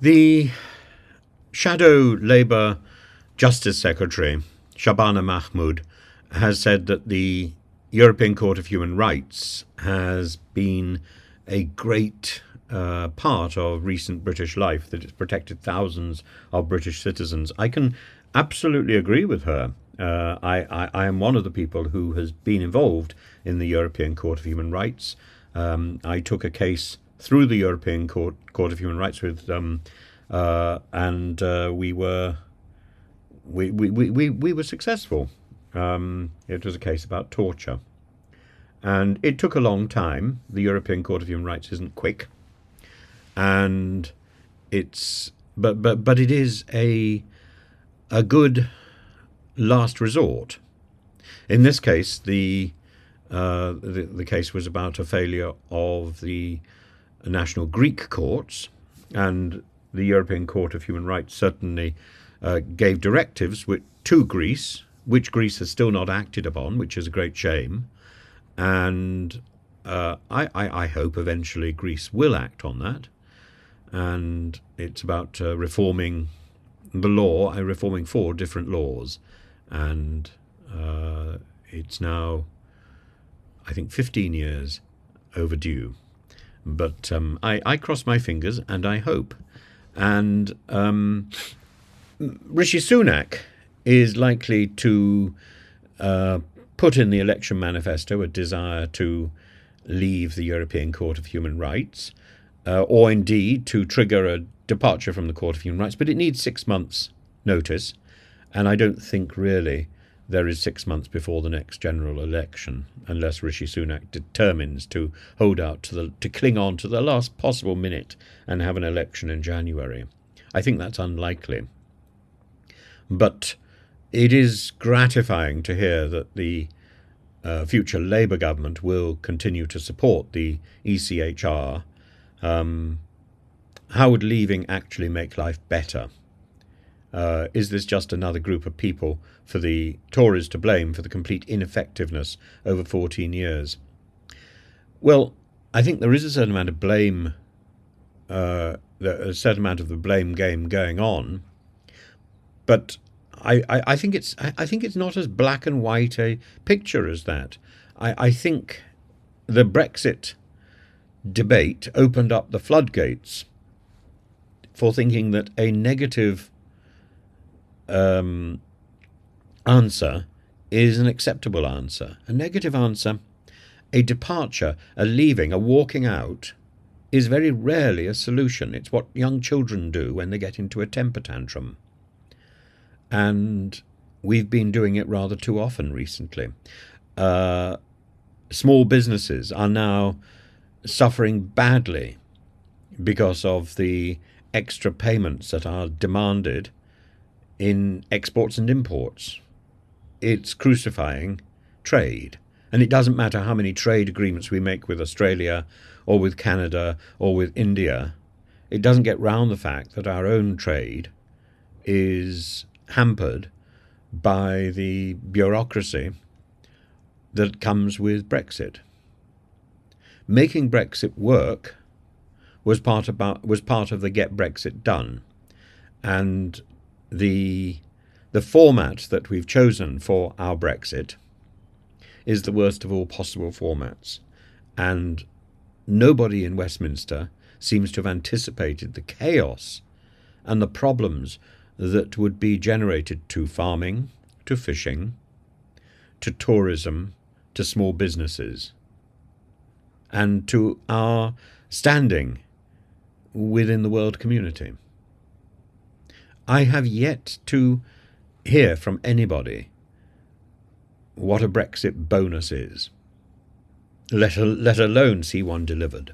The Shadow Labour Justice Secretary, Shabana Mahmood, has said that the European Court of Human Rights has been a great part of recent British life, that it's protected thousands of British citizens. I can absolutely agree with her. I am one of the people who has been involved in the European Court of Human Rights. I took a case through the European Court of Human Rights with, and we were successful. It was a case about torture, and it took a long time. The European Court of Human Rights isn't quick, and it's but it is a good last resort. In this case, the case was about a failure of the national Greek courts, and the European Court of Human Rights certainly gave directives to Greece, which Greece has still not acted upon, which is a great shame. And I hope eventually Greece will act on that. And it's about reforming the law, reforming 4 different laws. And it's now, I think, 15 years overdue. But I cross my fingers and I hope. And Rishi Sunak is likely to put in the election manifesto a desire to leave the European Court of Human Rights, or indeed to trigger a departure from the Court of Human Rights. But it needs 6 months' notice, and I don't think really there is 6 months before the next general election, unless Rishi Sunak determines to hold out to cling on to the last possible minute and have an election in January. I think that's unlikely. But it is gratifying to hear that the future Labour government will continue to support the ECHR. How would leaving actually make life better? Is this just another group of people for the Tories to blame for the complete ineffectiveness over 14 years? Well, I think there is a certain amount of blame, a certain amount of the blame game going on, but I think it's not as black and white a picture as that. I think the Brexit debate opened up the floodgates for thinking that a negative answer is an acceptable answer. A negative answer, a departure, a leaving, a walking out, is very rarely a solution. It's what young children do when they get into a temper tantrum. And we've been doing it rather too often recently. Small businesses are now suffering badly because of the extra payments that are demanded in exports and imports. It's crucifying trade. And it doesn't matter how many trade agreements we make with Australia or with Canada or with India. It doesn't get round the fact that our own trade is hampered by the bureaucracy that comes with Brexit. Making Brexit work was part of the Get Brexit Done, and the format that we've chosen for our Brexit is the worst of all possible formats, and nobody in Westminster seems to have anticipated the chaos and the problems that would be generated to farming, to fishing, to tourism, to small businesses, and to our standing within the world community. I have yet to hear from anybody what a Brexit bonus is, let alone see one delivered.